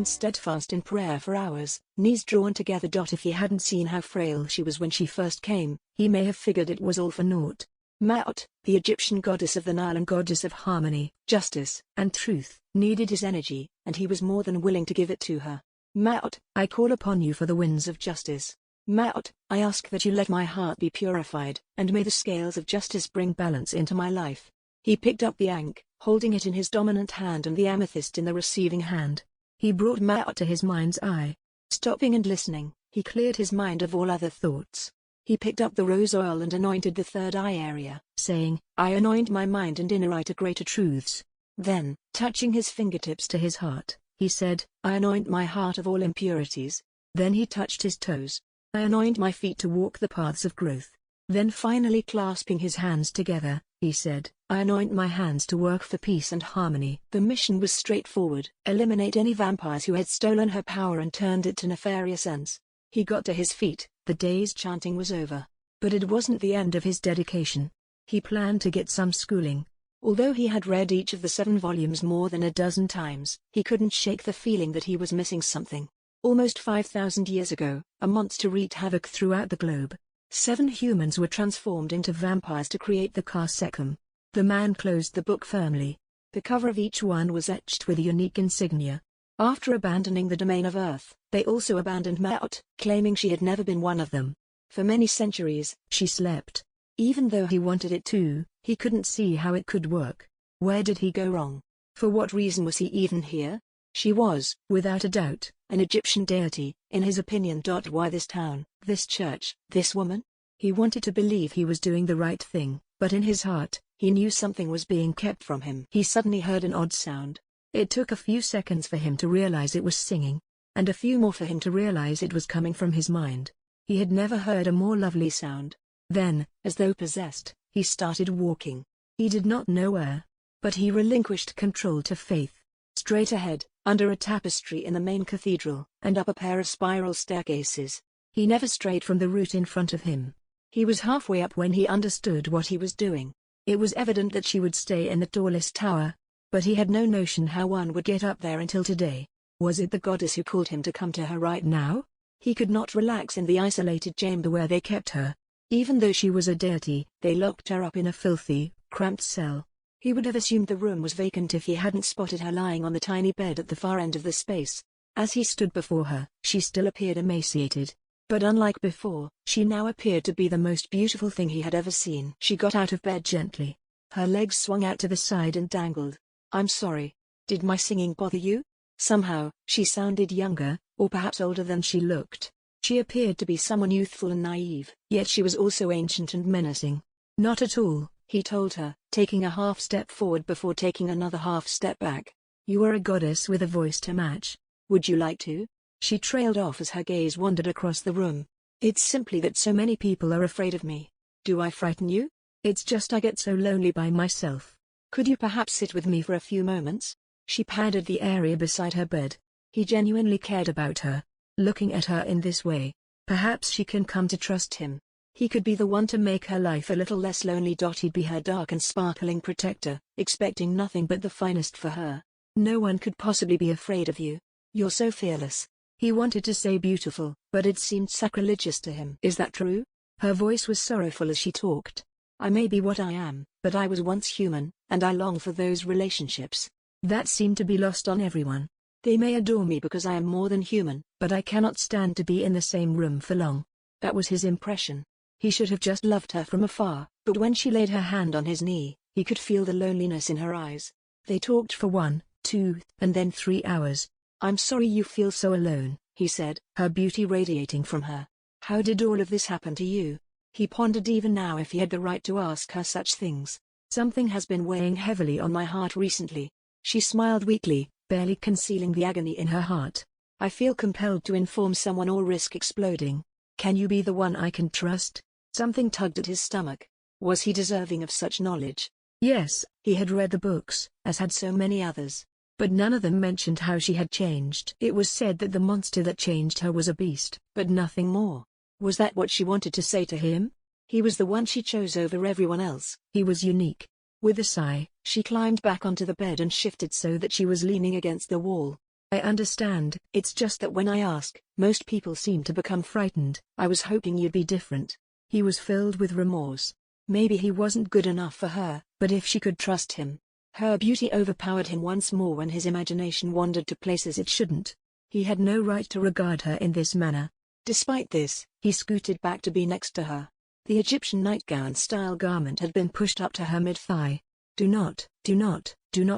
remained steadfast in prayer for hours, knees drawn together. If he hadn't seen how frail she was when she first came, he may have figured it was all for naught. Maut, the Egyptian goddess of the Nile and goddess of harmony, justice, and truth, needed his energy, and he was more than willing to give it to her. Maut, I call upon you for the winds of justice. Maut, I ask that you let my heart be purified, and may the scales of justice bring balance into my life. He picked up the ankh, holding it in his dominant hand and the amethyst in the receiving hand. He brought Maut to his mind's eye. Stopping and listening, he cleared his mind of all other thoughts. He picked up the rose oil and anointed the third eye area, saying, I anoint my mind and inner eye to greater truths. Then, touching his fingertips to his heart, he said, I anoint my heart of all impurities. Then he touched his toes. I anoint my feet to walk the paths of growth. Then finally clasping his hands together, he said, I anoint my hands to work for peace and harmony. The mission was straightforward: eliminate any vampires who had stolen her power and turned it to nefarious ends. He got to his feet, the day's chanting was over. But it wasn't the end of his dedication. He planned to get some schooling. Although he had read each of the 7 volumes more than a dozen times, he couldn't shake the feeling that he was missing something. Almost 5,000 years ago, a monster wreaked havoc throughout the globe. 7 humans were transformed into vampires to create the Kaw-Sekhmu. The man closed the book firmly. The cover of each one was etched with a unique insignia. After abandoning the domain of Earth, they also abandoned Maut, claiming she had never been one of them. For many centuries, she slept. Even though he wanted it to, he couldn't see how it could work. Where did he go wrong? For what reason was he even here? She was, without a doubt, an Egyptian deity, in his opinion. Why this town, this church, this woman? He wanted to believe he was doing the right thing, but in his heart, he knew something was being kept from him. He suddenly heard an odd sound. It took a few seconds for him to realize it was singing, and a few more for him to realize it was coming from his mind. He had never heard a more lovely sound. Then, as though possessed, he started walking. He did not know where, but he relinquished control to faith. Straight ahead, under a tapestry in the main cathedral, and up a pair of spiral staircases. He never strayed from the route in front of him. He was halfway up when he understood what he was doing. It was evident that she would stay in the tallest tower, but he had no notion how one would get up there until today. Was it the goddess who called him to come to her right now? He could not relax in the isolated chamber where they kept her. Even though she was a deity, they locked her up in a filthy, cramped cell. He would have assumed the room was vacant if he hadn't spotted her lying on the tiny bed at the far end of the space. As he stood before her, she still appeared emaciated. But unlike before, she now appeared to be the most beautiful thing he had ever seen. She got out of bed gently. Her legs swung out to the side and dangled. I'm sorry. Did my singing bother you? Somehow, she sounded younger, or perhaps older than she looked. She appeared to be someone youthful and naive, yet she was also ancient and menacing. Not at all, he told her, taking a half step forward before taking another half step back. You are a goddess with a voice to match. Would you like to? She trailed off as her gaze wandered across the room. It's simply that so many people are afraid of me. Do I frighten you? It's just I get so lonely by myself. Could you perhaps sit with me for a few moments? She padded the area beside her bed. He genuinely cared about her. Looking at her in this way, perhaps she can come to trust him. He could be the one to make her life a little less lonely. He'd be her dark and sparkling protector, expecting nothing but the finest for her. No one could possibly be afraid of you. You're so fearless. He wanted to say beautiful, but it seemed sacrilegious to him. Is that true? Her voice was sorrowful as she talked. I may be what I am, but I was once human, and I long for those relationships. That seemed to be lost on everyone. They may adore me because I am more than human, but I cannot stand to be in the same room for long. That was his impression. He should have just loved her from afar, but when she laid her hand on his knee, he could feel the loneliness in her eyes. They talked for 1, 2, and then 3 hours. I'm sorry you feel so alone, he said, her beauty radiating from her. How did all of this happen to you? He pondered even now if he had the right to ask her such things. Something has been weighing heavily on my heart recently. She smiled weakly, barely concealing the agony in her heart. I feel compelled to inform someone or risk exploding. Can you be the one I can trust? Something tugged at his stomach. Was he deserving of such knowledge? Yes, he had read the books, as had so many others. But none of them mentioned how she had changed. It was said that the monster that changed her was a beast, but nothing more. Was that what she wanted to say to him? He was the one she chose over everyone else. He was unique. With a sigh, she climbed back onto the bed and shifted so that she was leaning against the wall. I understand, it's just that when I ask, most people seem to become frightened. I was hoping you'd be different. He was filled with remorse. Maybe he wasn't good enough for her, but if she could trust him. Her beauty overpowered him once more when his imagination wandered to places it shouldn't. He had no right to regard her in this manner. Despite this, he scooted back to be next to her. The Egyptian nightgown-style garment had been pushed up to her mid-thigh. Do not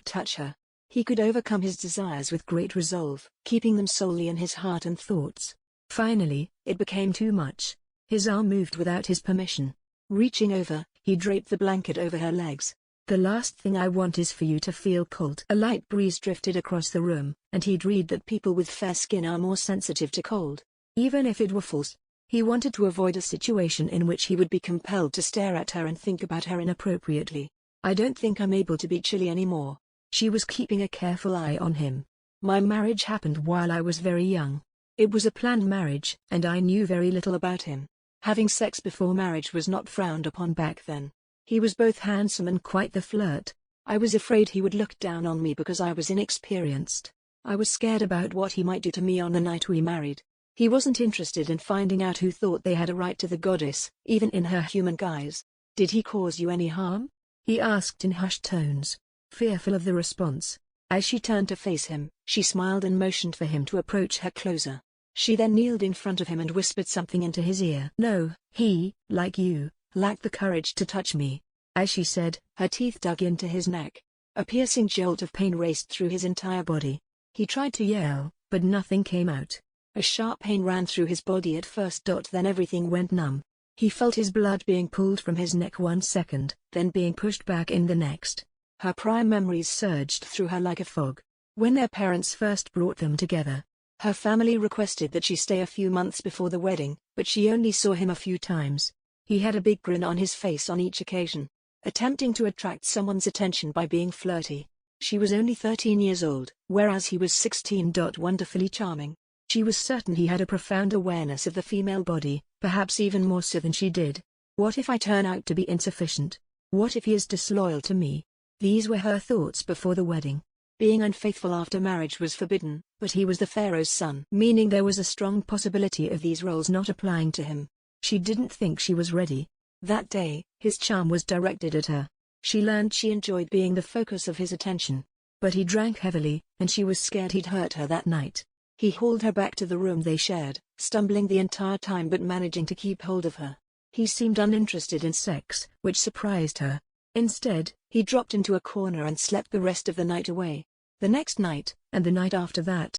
touch her. He could overcome his desires with great resolve, keeping them solely in his heart and thoughts. Finally, it became too much. His arm moved without his permission. Reaching over, he draped the blanket over her legs. The last thing I want is for you to feel cold. A light breeze drifted across the room, and he'd read that people with fair skin are more sensitive to cold. Even if it were false. He wanted to avoid a situation in which he would be compelled to stare at her and think about her inappropriately. I don't think I'm able to be chilly anymore. She was keeping a careful eye on him. My marriage happened while I was very young. It was a planned marriage, and I knew very little about him. Having sex before marriage was not frowned upon back then. He was both handsome and quite the flirt. I was afraid he would look down on me because I was inexperienced. I was scared about what he might do to me on the night we married. He wasn't interested in finding out who thought they had a right to the goddess, even in her human guise. Did he cause you any harm? He asked in hushed tones, fearful of the response. As she turned to face him, she smiled and motioned for him to approach her closer. She then kneeled in front of him and whispered something into his ear. No, he, like you, lacked the courage to touch me. As she said, her teeth dug into his neck. A piercing jolt of pain raced through his entire body. He tried to yell, but nothing came out. A sharp pain ran through his body at first. Then everything went numb. He felt his blood being pulled from his neck 1 second, then being pushed back in the next. Her prior memories surged through her like a fog. When their parents first brought them together, her family requested that she stay a few months before the wedding, but she only saw him a few times. He had a big grin on his face on each occasion, attempting to attract someone's attention by being flirty. She was only 13 years old, whereas he was 16. Wonderfully charming. She was certain he had a profound awareness of the female body, perhaps even more so than she did. What if I turn out to be insufficient? What if he is disloyal to me? These were her thoughts before the wedding. Being unfaithful after marriage was forbidden, but he was the pharaoh's son, meaning there was a strong possibility of these roles not applying to him. She didn't think she was ready. That day, his charm was directed at her. She learned she enjoyed being the focus of his attention. But he drank heavily, and she was scared he'd hurt her that night. He hauled her back to the room they shared, stumbling the entire time but managing to keep hold of her. He seemed uninterested in sex, which surprised her. Instead, he dropped into a corner and slept the rest of the night away. The next night, and the night after that,